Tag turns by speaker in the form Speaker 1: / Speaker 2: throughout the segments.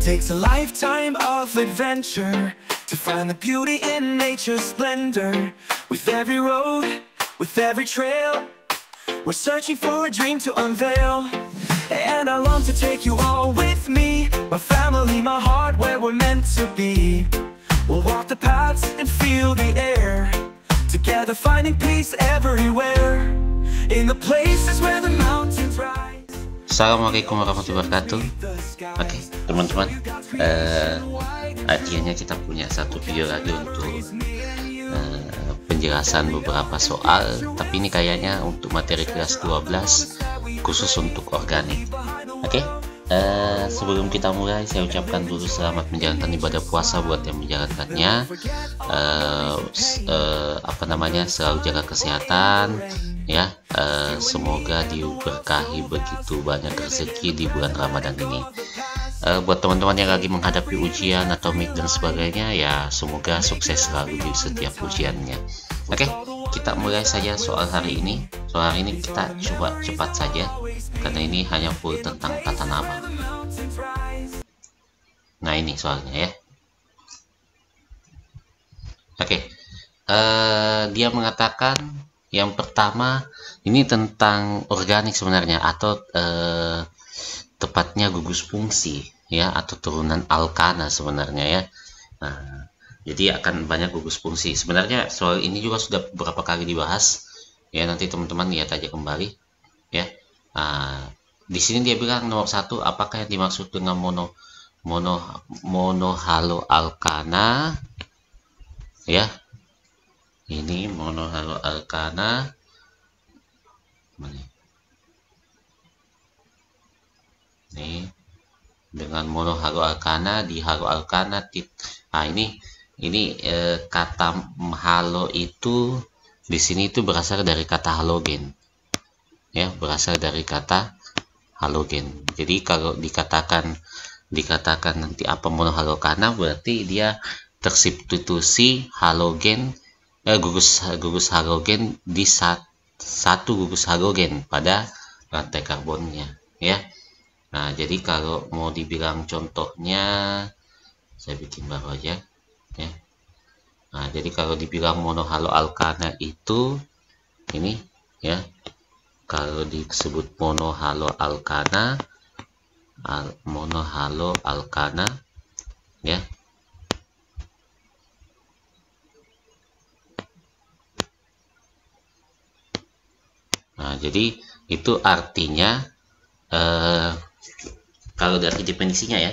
Speaker 1: takes a lifetime of adventure to find the beauty in nature's splendor. With every road, with every trail, we're searching for a dream to unveil. And I long to take you all with me, my family, my heart, where we're meant to be. We'll walk the paths and feel the air, together finding peace everywhere, in the places where the mountains rise.
Speaker 2: Assalamualaikum warahmatullahi wabarakatuh. Oke, teman-teman, akhirnya kita punya satu video lagi untuk penjelasan beberapa soal, tapi ini kayaknya untuk materi kelas 12 khusus untuk organik. Oke, sebelum kita mulai, saya ucapkan dulu selamat menjalankan ibadah puasa buat yang menjalankannya. Selalu jaga kesehatan ya. Semoga diberkahi begitu banyak rezeki di bulan Ramadan ini. Buat teman-teman yang lagi menghadapi ujian atau mid dan sebagainya, ya semoga sukses selalu di setiap ujiannya. Oke, kita mulai saja soal hari ini. Soal hari ini kita coba cepat saja, karena ini hanya full tentang tata nama. Nah, ini soalnya ya. Oke, dia mengatakan yang pertama ini tentang organik sebenarnya, atau tepatnya gugus fungsi ya, atau turunan alkana sebenarnya ya. Nah, jadi akan banyak gugus fungsi. Sebenarnya soal ini juga sudah beberapa kali dibahas ya, nanti teman-teman lihat aja kembali ya. Di sini dia bilang nomor 1, apakah yang dimaksud dengan monohaloalkana ya. Ini monohaloalkana. Ini dengan monohaloalkana, di haloalkana ini kata halo itu di sini itu berasal dari kata halogen ya, berasal dari kata halogen. Jadi kalau dikatakan nanti apa monohaloalkana, berarti dia tersubstitusi halogen, gugus halogen di satu gugus halogen pada rantai karbonnya ya. Nah, jadi kalau mau dibilang contohnya, saya bikin baru aja ya. Nah, jadi kalau dibilang monohaloalkana itu ini ya, kalau disebut monohaloalkana ya. Nah, jadi itu artinya kalau dari definisinya ya,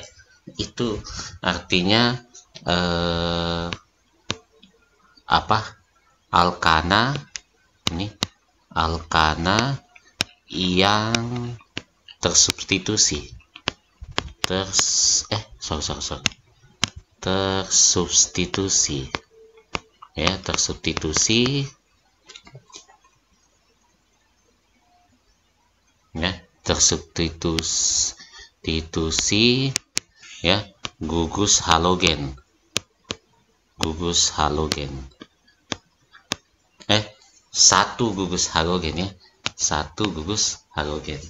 Speaker 2: itu artinya alkana, ini alkana yang tersubstitusi tersubstitusi ya, tersubstitusi ya, gugus halogen satu gugus halogen ya, satu gugus halogen.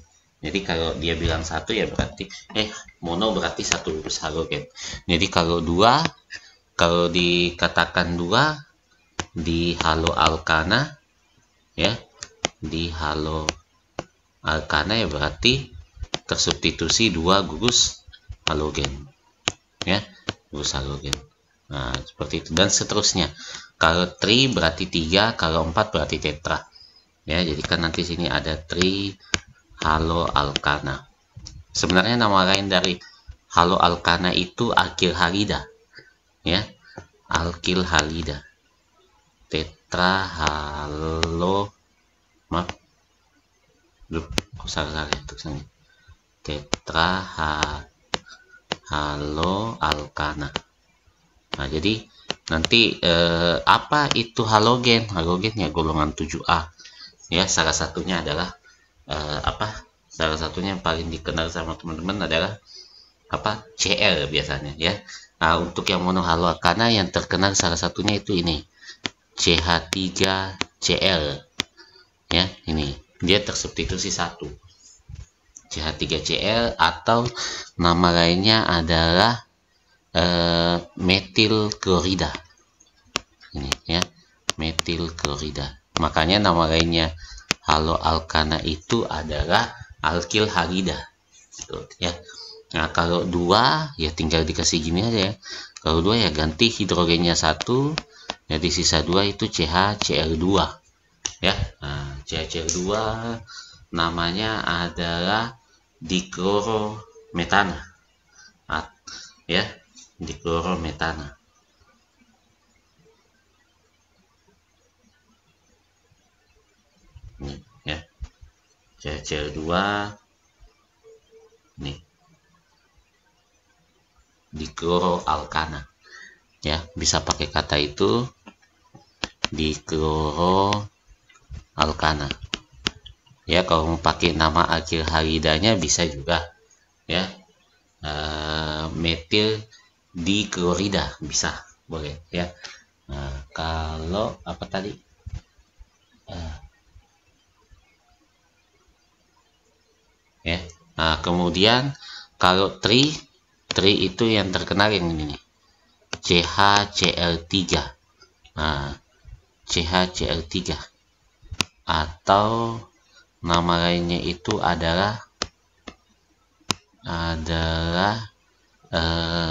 Speaker 2: Jadi kalau dia bilang satu ya berarti mono berarti satu gugus halogen. Jadi kalau dikatakan dua di haloalkana ya, di haloalkana ya berarti tersubstitusi dua gugus halogen ya, gugus halogen. Nah, seperti itu dan seterusnya. Kalau tri berarti 3, kalau 4 berarti tetra ya. Jadi kan nanti sini ada tri haloalkana. Sebenarnya nama lain dari haloalkana itu alkil halida ya, alkil halida. Tetra halo, maaf, salah tulisannya. Tetra haloalkana. Nah, jadi nanti apa itu halogen? Halogen ya golongan 7A ya. Salah satunya adalah salah satunya yang paling dikenal sama teman-teman adalah Cl biasanya ya. Nah, untuk yang monohaloalkana yang terkenal salah satunya itu ini CH3Cl ya. Ini dia tersubstitusi satu CH3Cl, atau nama lainnya adalah metil klorida. Ini ya, metil klorida. Makanya nama lainnya haloalkana itu adalah alkil halida. Tuh, ya. Nah, kalau 2 ya tinggal dikasih gini aja ya. Kalau 2 ya ganti hidrogennya 1, jadi sisa 2 itu CH-Cl2 ya. Nah, CH-Cl2 namanya adalah diklorometana. Ya, diklorometana. Ini ya. CH-Cl2 nih. Dikloroalkana. Ya, bisa pakai kata itu, dikloroalkana. Ya, kalau mau pakai nama alkil halidanya bisa juga ya. Metil diklorida bisa, boleh ya. Nah, kalau apa tadi? Ya. Nah, kemudian kalau tri itu yang terkenal yang ini nih, CH-Cl3. Nah, CH-Cl3 atau nama lainnya itu adalah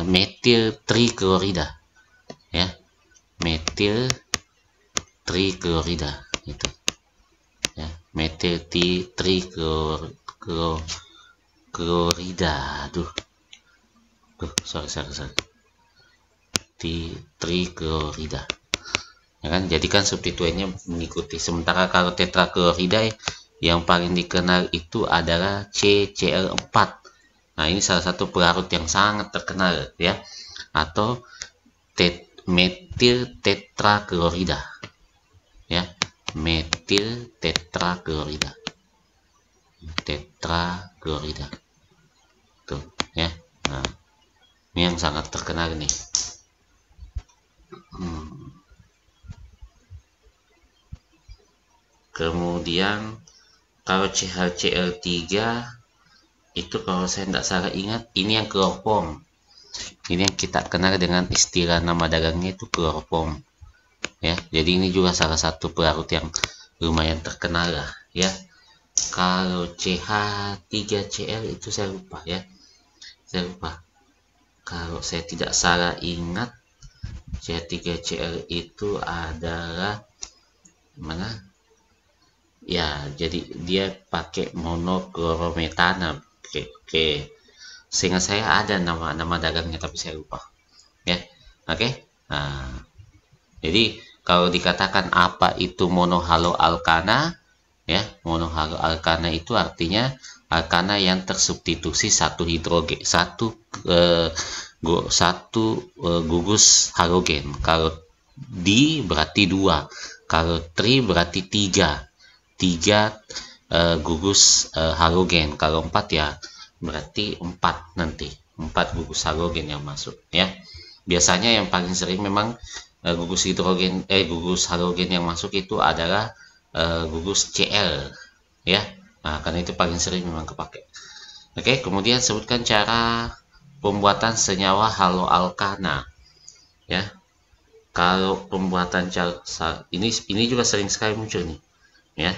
Speaker 2: metil triklorida ya, metil triklorida itu ya, metil triklorida. Sorry. Triklorida ya kan, jadi kan substituennya mengikuti. Sementara kalau tetraklorida yang paling dikenal itu adalah CCl4. Nah, ini salah satu pelarut yang sangat terkenal ya, atau metil tetraklorida ya, metil tetraklorida tuh ya. Nah, ini yang sangat terkenal nih. Kemudian kalau CH-Cl3 itu kalau saya tidak salah ingat, ini yang kloroform. Ini yang kita kenal dengan istilah nama dagangnya itu kloroform ya. Jadi ini juga salah satu pelarut yang lumayan terkenal lah ya. Kalau CH3Cl itu saya lupa ya, kalau saya tidak salah ingat, CH3Cl itu adalah mana ya, jadi dia pakai monoklorometana. Oke. Sehingga saya ada nama dagangnya tapi saya lupa ya. Oke. Nah, jadi kalau dikatakan apa itu monohaloalkana ya, monohaloalkana itu artinya alkana yang tersubstitusi satu gugus halogen. Kalau di berarti 2, kalau tri berarti 3 gugus halogen. Kalau 4 ya berarti 4 nanti, 4 gugus halogen yang masuk ya. Biasanya yang paling sering memang gugus halogen yang masuk itu adalah gugus Cl ya. Nah, karena itu paling sering memang kepake. Oke, kemudian sebutkan cara pembuatan senyawa haloalkana ya. Kalau pembuatan ini juga sering sekali muncul nih ya.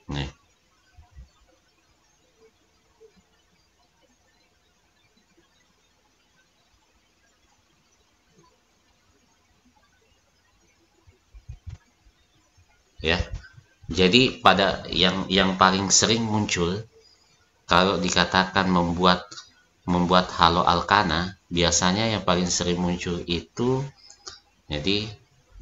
Speaker 2: Nih. Ya. Jadi pada yang paling sering muncul kalau dikatakan membuat haloalkana, biasanya yang paling sering muncul itu, jadi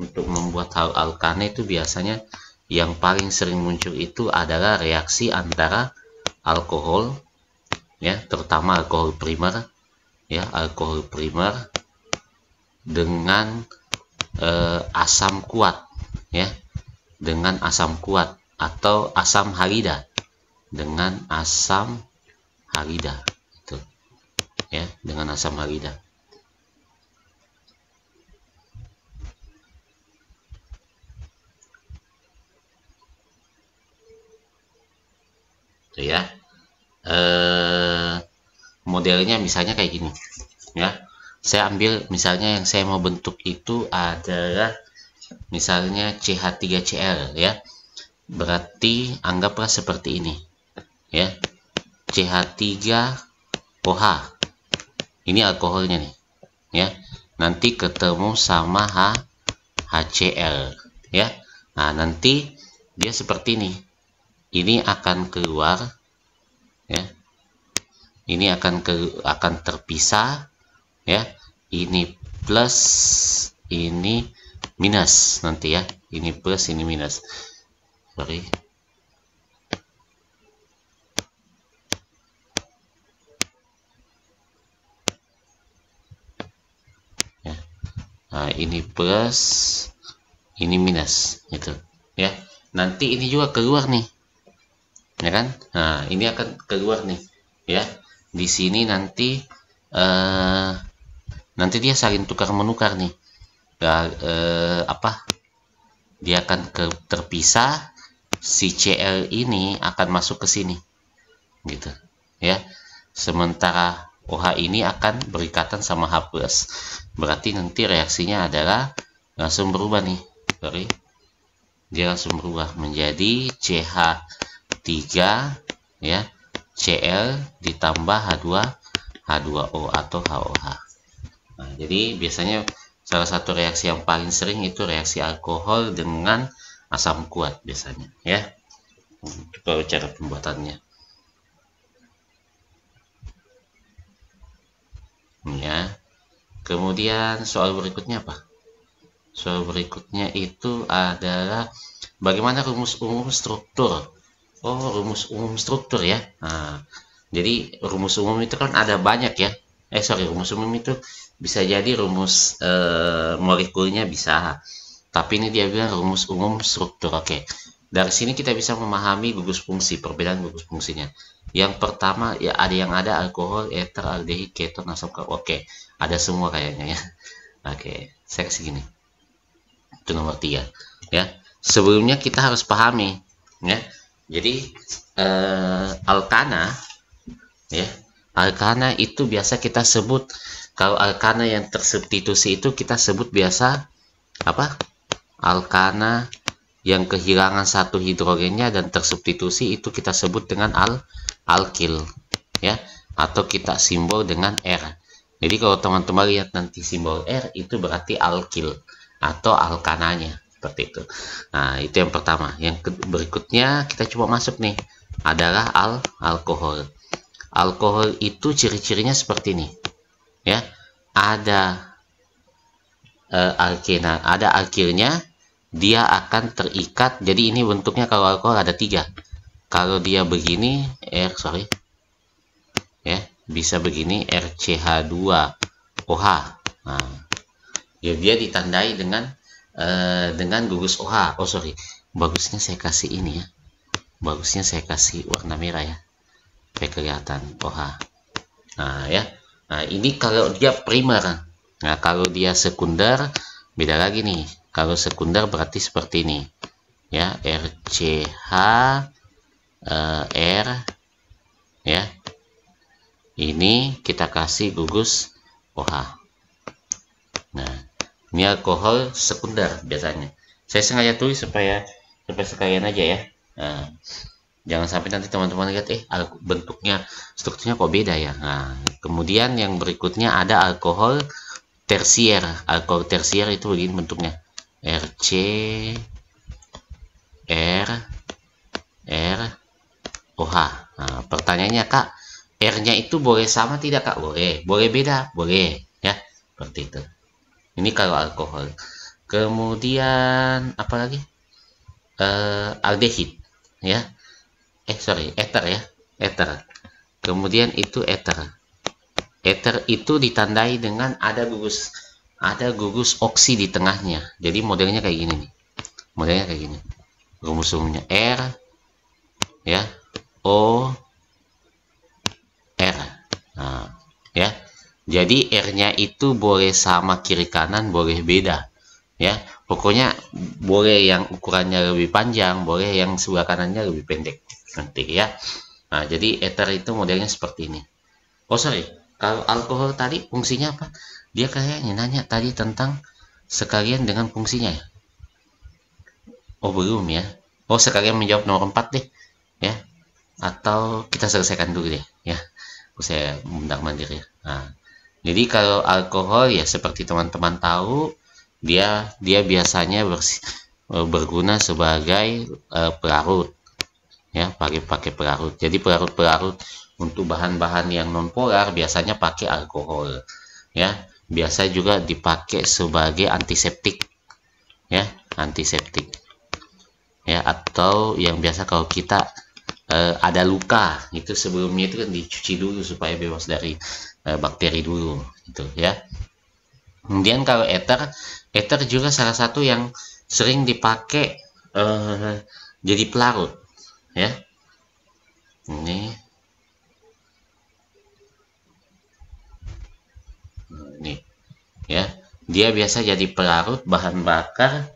Speaker 2: untuk membuat haloalkana itu biasanya yang paling sering muncul itu adalah reaksi antara alkohol ya, terutama alkohol primer ya, alkohol primer dengan asam kuat ya, dengan asam kuat atau asam halida dengan asam halida itu ya, dengan asam halida. gitu ya. Modelnya misalnya kayak gini ya. Saya ambil misalnya yang saya mau bentuk itu adalah misalnya CH3Cl ya. Berarti anggaplah seperti ini ya. CH3OH. Ini alkoholnya nih ya. Nanti ketemu sama HCl ya. Nah, nanti dia seperti ini. Ini akan keluar ya. Ini akan terpisah ya. Ini plus, ini minus nanti ya. Ini plus, ini minus. Sorry. Ya. Nah, ini plus, ini minus gitu ya. Nanti ini juga keluar nih. Ya kan? Nah, ini akan keluar nih ya. Di sini nanti nanti dia saling tukar menukar nih. Dia akan terpisah. Si Cl ini akan masuk ke sini gitu ya. Sementara OH ini akan berikatan sama H+. Berarti nanti reaksinya adalah langsung berubah nih. Sorry. Dia langsung berubah menjadi CH3 ya, Cl ditambah H2O atau HOH. Nah, jadi biasanya salah satu reaksi yang paling sering itu reaksi alkohol dengan asam kuat biasanya ya. Coba cara pembuatannya ya. Kemudian soal berikutnya apa? Soal berikutnya itu adalah bagaimana rumus umum struktur. Oh, rumus umum struktur ya. Nah, jadi rumus umum itu kan ada banyak ya. Rumus umum itu bisa jadi rumus molekulnya bisa. Tapi ini dia bilang rumus umum struktur. Oke. Dari sini kita bisa memahami gugus fungsi, perbedaan gugus fungsinya. Yang pertama ya ada alkohol, eter, aldehid, keton, asam korp. Oke. Ada semua kayaknya ya. Oke, saya kasih gini. Itu nomor 3 ya. Sebelumnya kita harus pahami ya. Jadi alkana ya. Alkana itu biasa kita sebut, kalau alkana yang tersubstitusi itu kita sebut biasa apa? Alkana yang kehilangan satu hidrogennya dan tersubstitusi itu kita sebut dengan alkil ya, atau kita simbol dengan R. Jadi kalau teman-teman lihat nanti simbol R itu berarti alkil atau alkananya seperti itu. Nah, itu yang pertama. Yang berikutnya kita coba masuk nih adalah alkohol. Alkohol itu ciri-cirinya seperti ini ya. Ada alkena, ada alkilnya, dia akan terikat. Jadi ini bentuknya kalau alkohol ada 3. Kalau dia begini ya, bisa begini RCH2OH. Nah, ya dia ditandai dengan gugus OH. Bagusnya saya kasih ini ya. Bagusnya saya kasih warna merah ya. Supaya kelihatan OH. Nah, ya. Nah, ini kalau dia primer. Nah, kalau dia sekunder beda lagi nih. Kalau sekunder berarti seperti ini. Ya, RCH R ya. Ini kita kasih gugus OH. Nah, ini alkohol sekunder biasanya. Saya sengaja tulis supaya sekalian aja ya. Nah, jangan sampai nanti teman-teman lihat bentuknya, strukturnya kok beda ya. Nah, kemudian yang berikutnya ada alkohol tersier. Alkohol tersier itu begini bentuknya. RC R OH. Nah, pertanyaannya Kak, R-nya itu boleh sama tidak Kak? Boleh beda? Boleh ya, seperti itu. Ini kalau alkohol. Kemudian apa lagi? Aldehid ya. Ether ya. Ether. Kemudian itu ether. Ether itu ditandai dengan ada gugus oksi di tengahnya. Jadi modelnya kayak gini nih. Modelnya kayak gini. Rumus umumnya R ya, O, R. Nah, ya. Jadi R-nya itu boleh sama kiri kanan, boleh beda. Ya, pokoknya boleh yang ukurannya lebih panjang, boleh yang sebelah kanannya lebih pendek nanti ya. Nah, jadi ether itu modelnya seperti ini. Oh sorry, kalau alkohol tadi fungsinya apa? Dia kayaknya nanya tadi tentang sekalian dengan fungsinya ya. Oh belum ya. Oh sekalian menjawab nomor 4 deh ya. Atau kita selesaikan dulu deh ya. Saya mundar mandir ya. Nah, jadi kalau alkohol ya seperti teman-teman tahu, dia biasanya berguna sebagai pelarut ya, pakai pelarut. Jadi pelarut untuk bahan-bahan yang non polar biasanya pakai alkohol ya. Biasa juga dipakai sebagai antiseptik ya, antiseptik ya, atau yang biasa kalau kita ada luka itu sebelumnya itu kan dicuci dulu supaya bebas dari bakteri dulu gitu ya. Kemudian kalau ether juga salah satu yang sering dipakai jadi pelarut ya. Ini ya, dia biasa jadi pelarut bahan bakar.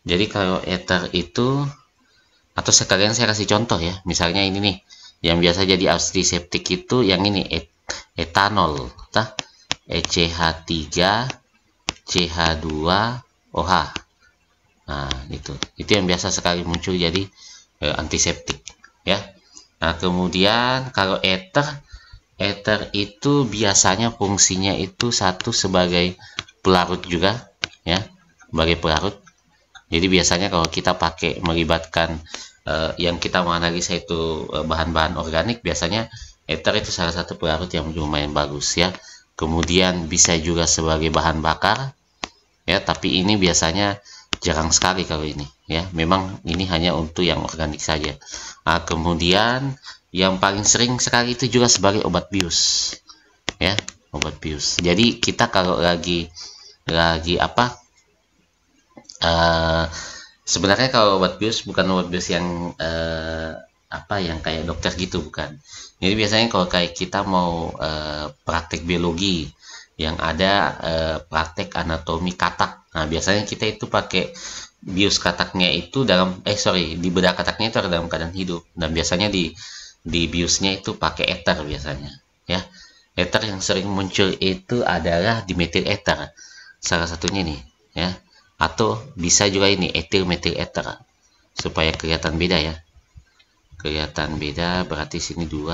Speaker 2: Jadi kalau ether itu, atau sekalian saya kasih contoh ya, misalnya ini nih yang biasa jadi antiseptik itu yang ini etanol, ECH3 CH2OH. Nah itu yang biasa sekali muncul jadi antiseptik ya. Nah kemudian kalau ether itu biasanya fungsinya itu satu sebagai pelarut juga ya, sebagai pelarut. Jadi biasanya kalau kita pakai melibatkan yang kita menganalisa itu bahan-bahan organik, biasanya ether itu salah satu pelarut yang lumayan bagus ya. Kemudian bisa juga sebagai bahan bakar ya, tapi ini biasanya jarang sekali kalau ini ya. Memang ini hanya untuk yang organik saja. Nah, kemudian yang paling sering sekali itu juga sebagai obat bius ya, obat bius. Jadi kita kalau lagi apa, sebenarnya kalau obat bius bukan obat bius yang apa yang kayak dokter gitu, bukan. Jadi biasanya kalau kayak kita mau praktek biologi yang ada praktek anatomi katak, nah biasanya kita itu pakai bius kataknya itu dalam di bedah kataknya itu dalam keadaan hidup, dan biasanya di biusnya itu pakai ether biasanya ya. Ether yang sering muncul itu adalah dimetil ether salah satunya nih ya, atau bisa juga ini etil metil ether supaya kelihatan beda ya, kelihatan beda. Berarti sini 2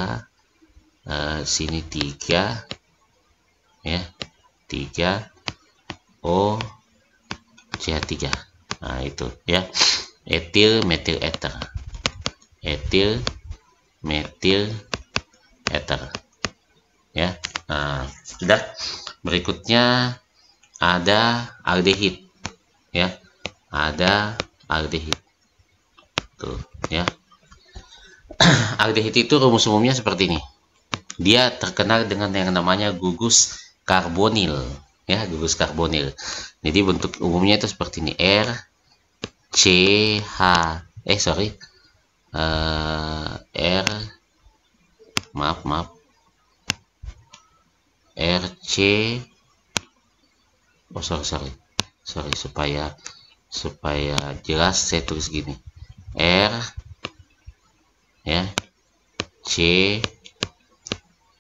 Speaker 2: sini 3 ya, 3 O CH3. Nah itu ya, etil metil ether, etil metil ether ya. Nah sudah, berikutnya ada aldehid ya, ada aldehid tuh ya. Aldehid itu rumus umumnya seperti ini. Dia terkenal dengan yang namanya gugus karbonil ya, gugus karbonil. Jadi bentuk umumnya itu seperti ini, supaya jelas saya tulis gini, R ya, C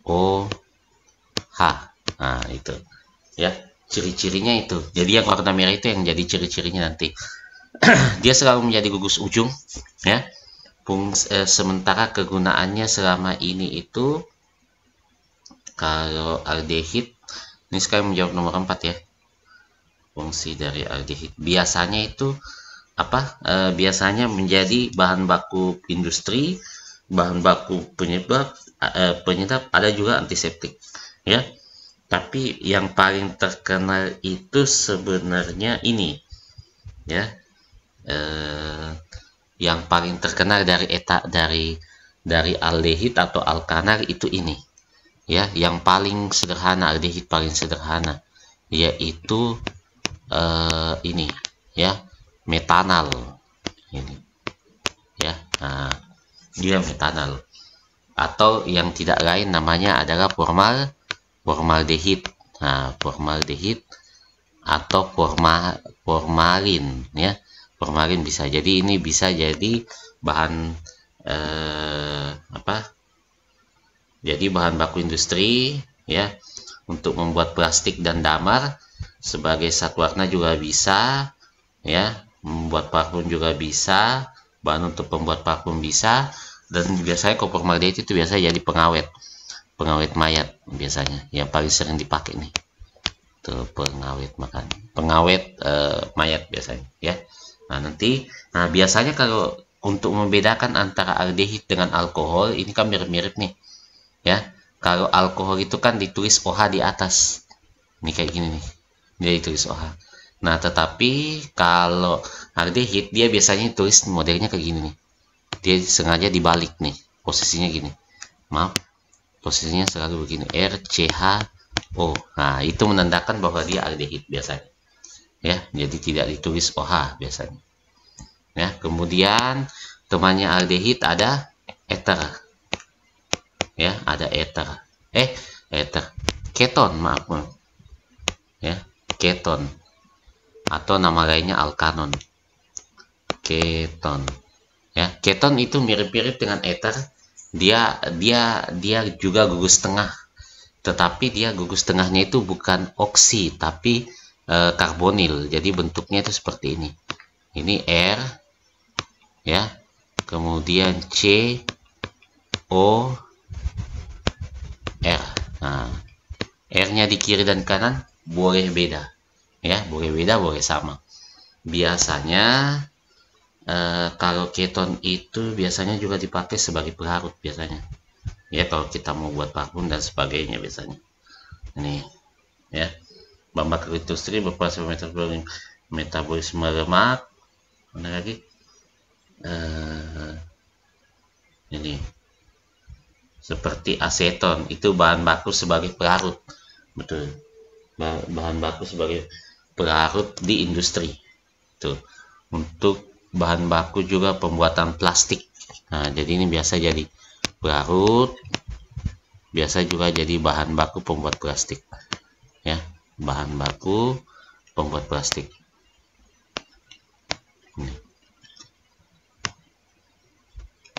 Speaker 2: O H. Nah itu ya, ciri-cirinya itu. Jadi yang warna merah itu yang jadi ciri-cirinya nanti. Dia selalu menjadi gugus ujung ya. Sementara kegunaannya selama ini itu, kalau aldehid ini sekarang menjawab nomor 4 ya. Fungsi dari aldehid biasanya itu apa? Biasanya menjadi bahan baku industri, bahan baku penyedap, ada juga antiseptik ya. Tapi yang paling terkenal itu sebenarnya ini ya, yang paling terkenal dari aldehid atau alkanar itu ini ya, yang paling sederhana, aldehid paling sederhana, yaitu ini ya, metanal ini ya. Nah dia metanal, atau yang tidak lain namanya adalah formaldehid. Nah formaldehid atau formalin ya, formalin bisa. Jadi ini bisa jadi bahan jadi bahan baku industri ya, untuk membuat plastik dan damar. Sebagai zat warna juga bisa ya, membuat parfum juga bisa, bahan untuk pembuat parfum bisa, dan biasanya kompor maldehid itu biasanya jadi pengawet mayat biasanya yang paling sering dipakai nih tuh, pengawet mayat biasanya ya. Nah biasanya kalau untuk membedakan antara aldehid dengan alkohol ini kan mirip-mirip nih ya. Kalau alkohol itu kan ditulis OH di atas nih kayak gini nih, dia ditulis OH. Nah tetapi kalau aldehid dia biasanya tulis modelnya kayak gini nih, dia sengaja dibalik nih posisinya gini, maaf, posisinya selalu begini, RCHO. Nah itu menandakan bahwa dia aldehid biasanya ya, jadi tidak ditulis OH biasanya ya. Kemudian temannya aldehid ada ether ya, ada ether keton, maaf ya, keton atau nama lainnya alkanon, keton ya. Keton itu mirip-mirip dengan ether, dia juga gugus tengah, tetapi dia gugus tengahnya itu bukan oksi tapi karbonil, jadi bentuknya itu seperti ini R ya, kemudian COR. Nah R-nya di kiri dan kanan boleh beda ya, boleh beda boleh sama. Biasanya kalau keton itu biasanya juga dipakai sebagai pelarut biasanya ya, kalau kita mau buat parfum dan sebagainya biasanya. Ini ya, bahan bakar industri berproses metabolisme lemak. Mana lagi? Ini seperti aseton itu bahan baku sebagai pelarut, betul, bahan baku sebagai pelarut di industri tuh. Untuk bahan baku juga pembuatan plastik. Nah jadi ini biasa jadi pelarut, biasa juga jadi bahan baku pembuat plastik ya, bahan baku pembuat plastik.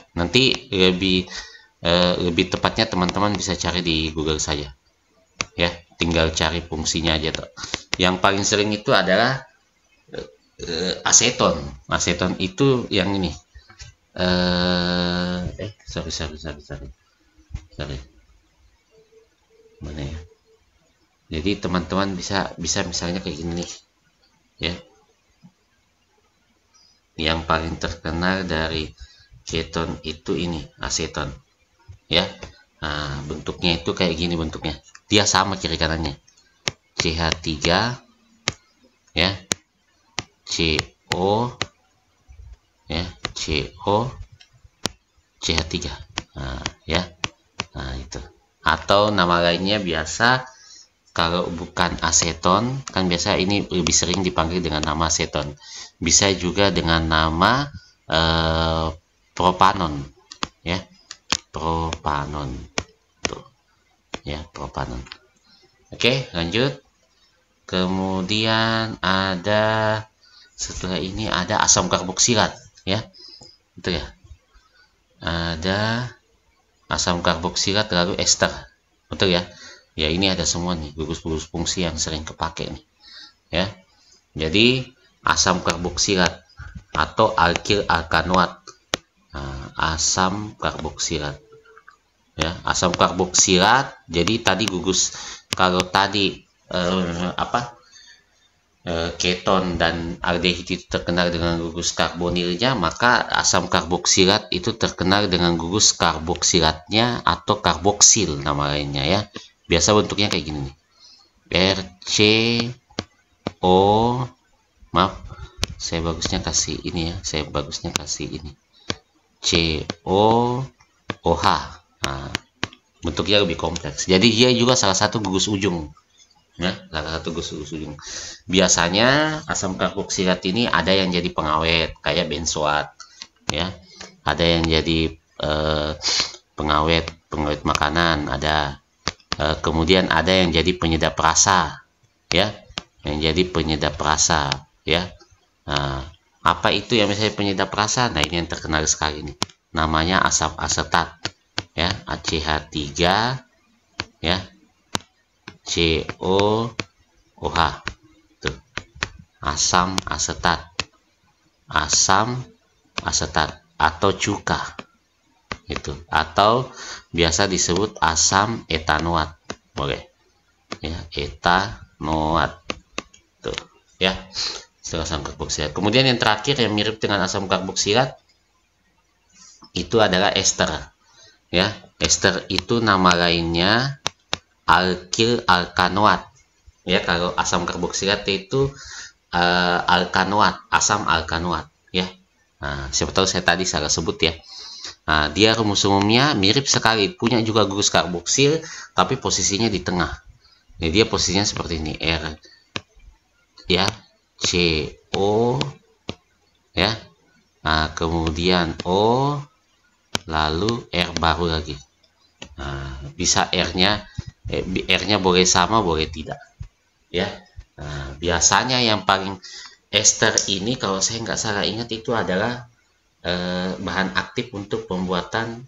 Speaker 2: Nanti lebih tepatnya teman-teman bisa cari di Google saja ya, tinggal cari fungsinya aja tuh. Yang paling sering itu adalah aseton. Aseton itu yang ini sorry mana ya. Jadi teman-teman bisa misalnya kayak gini nih ya, yang paling terkenal dari keton itu ini aseton ya. Nah bentuknya itu kayak gini, bentuknya dia sama kiri kanannya, CH3 ya, CO ya, CO CH3. Nah ya, nah itu, atau nama lainnya biasa kalau bukan aseton kan biasa ini lebih sering dipanggil dengan nama aseton, bisa juga dengan nama propanon ya, propanon tuh ya, propanon. Oke lanjut. Kemudian ada setelah ini ada asam karboksilat ya, itu ya, ada asam karboksilat lalu ester, betul ya. Ya ini ada semua nih gugus-gugus fungsi yang sering kepake nih ya. Jadi asam karboksilat atau alkil alkanoat. Nah, asam karboksilat ya, asam karboksilat. Jadi tadi gugus, kalau tadi keton dan aldehid itu terkenal dengan gugus karbonilnya, maka asam karboksilat itu terkenal dengan gugus karboksilatnya atau karboksil nama lainnya ya. Biasa bentuknya kayak gini nih, RCO, maaf saya bagusnya kasih ini ya, COOH. Nah, bentuknya lebih kompleks, jadi dia juga salah satu gugus ujung ya, salah satu gugus ujung. Biasanya asam karboksilat ini ada yang jadi pengawet kayak benzoat ya, ada yang jadi pengawet makanan, ada kemudian ada yang jadi penyedap rasa ya, ya. Nah, apa itu yang misalnya penyedap rasa? Nah ini yang terkenal sekali nih namanya asam asetat, ya, CH3, ya, COOH, tuh, asam asetat atau cuka, itu, atau biasa disebut asam etanoat, boleh, ya, etanoat, tuh, ya, setelah asam karboksilat. Kemudian yang terakhir yang mirip dengan asam karboksilat itu adalah ester, ya. Ester itu nama lainnya alkil alkanoat, ya. Kalau asam karboksilat itu alkanoat, asam alkanoat, ya. Nah, siapa tahu saya tadi salah sebut, ya. Nah, dia rumus umumnya mirip sekali, punya juga gugus karboksil, tapi posisinya di tengah. Jadi dia posisinya seperti ini, R, ya, CO, ya. Nah, kemudian O, lalu R baru lagi. Nah, bisa R-nya boleh sama, boleh tidak, ya. Nah, biasanya yang paling ester ini, kalau saya nggak salah ingat, itu adalah bahan aktif untuk pembuatan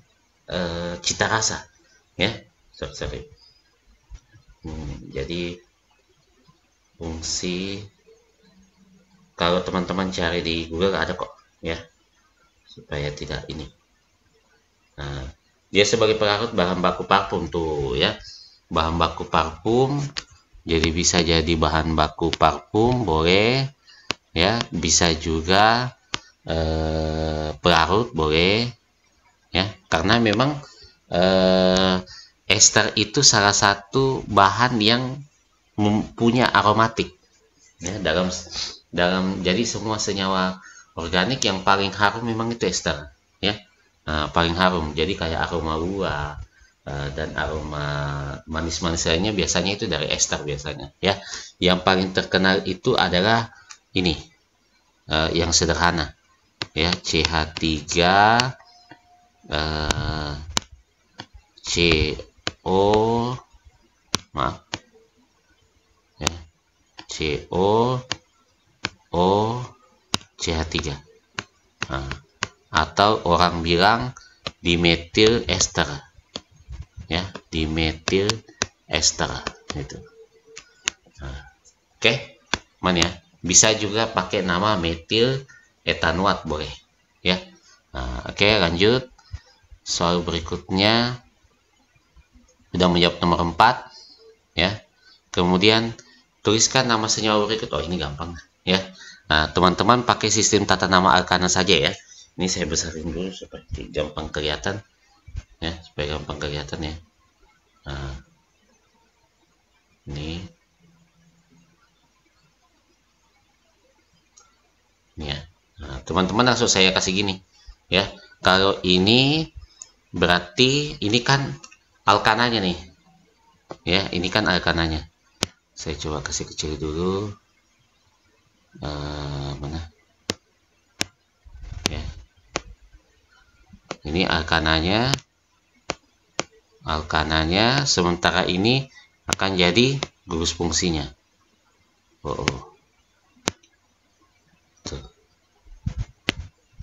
Speaker 2: cita rasa, ya. Sorry. Jadi fungsi, kalau teman-teman cari di Google ada kok, ya, supaya tidak ini. Nah, dia sebagai pelarut bahan baku parfum, tuh, ya, bahan baku parfum, jadi bisa jadi bahan baku parfum, boleh, ya, bisa juga pelarut, boleh, ya, karena memang ester itu salah satu bahan yang punya aromatik, ya, dalam jadi semua senyawa organik yang paling harum memang itu ester, ya. Nah, paling harum, jadi kayak aroma buah dan aroma manis-manis lainnya biasanya itu dari ester biasanya, ya. Yang paling terkenal itu adalah ini, yang sederhana, ya, CH3, ya, CH3, nah, atau orang bilang dimetil ester, ya, dimetil ester itu. Nah, oke, mana, ya, bisa juga pakai nama metil etanoat, boleh, ya. Nah, oke, lanjut. Soal berikutnya sudah menjawab nomor 4, ya. Kemudian tuliskan nama senyawa berikut. Oh, ini gampang, ya. Nah, teman-teman pakai sistem tata nama alkana saja, ya. Ini saya besarin dulu supaya gampang kelihatan, ya, supaya gampang kelihatan, ya. Nah, ini, ya. Nah, teman-teman langsung saya kasih gini, ya. Kalau ini berarti ini kan alkananya nih, ya, ini kan alkananya. Saya coba kasih kecil dulu, mana, ya, ini alkananya, sementara ini akan jadi gugus fungsinya. Tuh,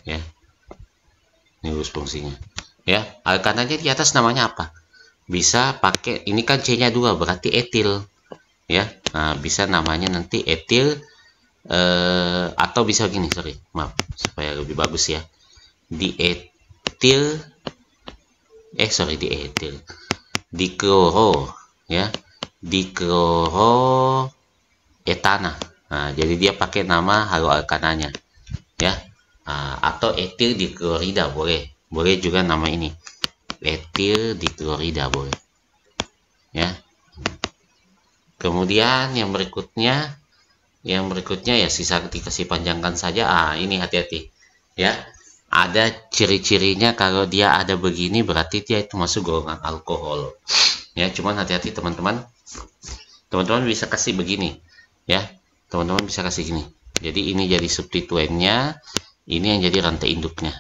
Speaker 2: ya, ini gugus fungsinya, ya. Alkananya di atas namanya apa? Bisa pakai, ini kan C-nya 2, berarti etil, ya. Nah, bisa namanya nanti etil, atau bisa gini, maaf, supaya lebih bagus, ya, dikloro, ya, dikloroetana. Nah, jadi dia pakai nama haloalkananya, ya. Nah, atau etil diklorida, boleh juga nama ini, etil diklorida, boleh, ya. Kemudian yang berikutnya ya sisa dikasih panjangkan saja. Ini hati-hati, ya. Ada ciri-cirinya, kalau dia ada begini berarti dia itu masuk golongan alkohol, ya. Cuman hati-hati teman-teman bisa kasih begini, ya. Teman-teman bisa kasih gini. Jadi ini jadi substituennya, ini yang jadi rantai induknya.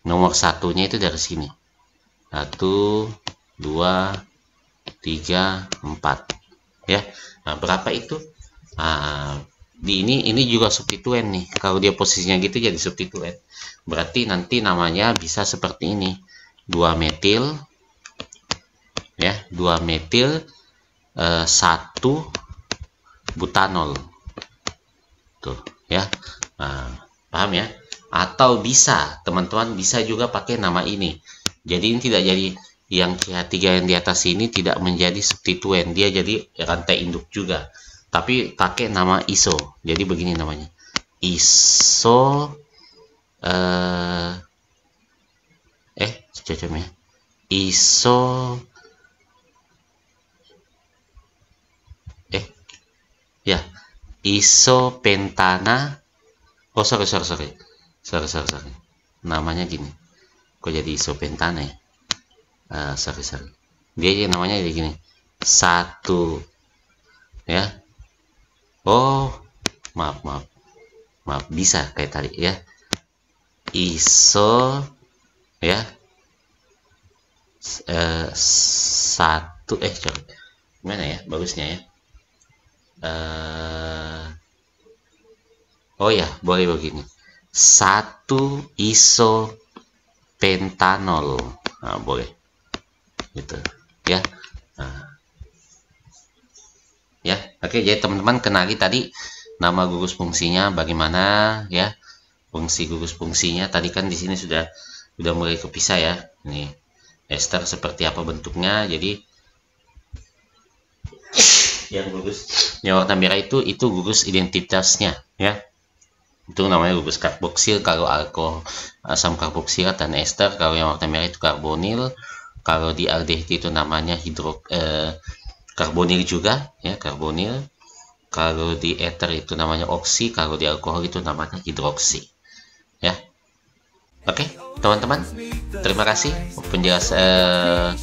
Speaker 2: Nomor satunya itu dari sini, 1, 2, 3, 4, ya. Nah, berapa itu? di ini juga substituen nih. Kalau dia posisinya gitu jadi substituen. Berarti nanti namanya bisa seperti ini. 2 metil ya, 2 metil 1 butanol. Tuh ya. Nah, paham ya? Atau bisa, teman-teman bisa juga pakai nama ini. Jadi ini tidak jadi yang CH3 yang di atas ini tidak menjadi substituen, dia jadi rantai induk juga. Tapi pakai nama ISO. Jadi begini namanya. ISO cocoknya. ISO ya, isopentana. Oh, sorry. Namanya gini. Kok jadi isopentana ya? Sorry. Dia namanya jadi gini. 1 ya. Oh, maaf, bisa kayak tadi ya. ISO ya. 1 coba. Gimana ya bagusnya ya? Oh ya, boleh begini. 1 isopentanol. Nah, boleh. Gitu ya. Ya, oke, jadi teman-teman kenali tadi nama gugus fungsinya bagaimana ya. Fungsi gugus fungsinya tadi kan di sini sudah mulai kepisah ya. Ini ester seperti apa bentuknya. Jadi yang gugus yang warna merah itu gugus identitasnya ya. Itu namanya gugus karboksil kalau alkohol asam karboksilat dan ester. Kalau yang warna merah itu karbonil. Kalau di aldehid itu namanya karbonil juga ya, karbonil. Kalau di ether itu namanya oksi, kalau di alkohol itu namanya hidroksi ya. Oke, teman-teman, terima kasih penjelasan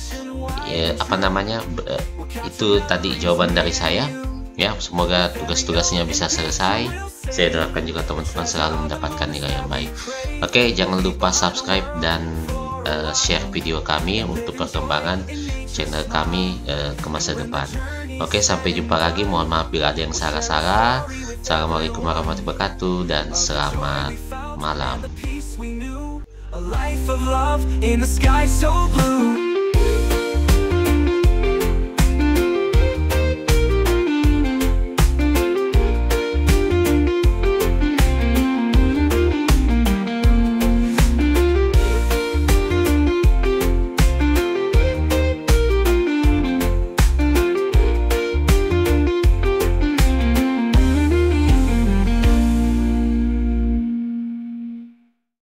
Speaker 2: itu tadi jawaban dari saya ya. Semoga tugas-tugasnya bisa selesai. Saya doakan juga teman-teman selalu mendapatkan nilai yang baik. Oke, jangan lupa subscribe dan share video kami untuk perkembangan channel kami ke masa depan. Oke, sampai jumpa lagi. Mohon maaf bila ada yang salah-salah. Assalamualaikum warahmatullahi wabarakatuh dan selamat malam.
Speaker 1: A life of love in the sky so blue.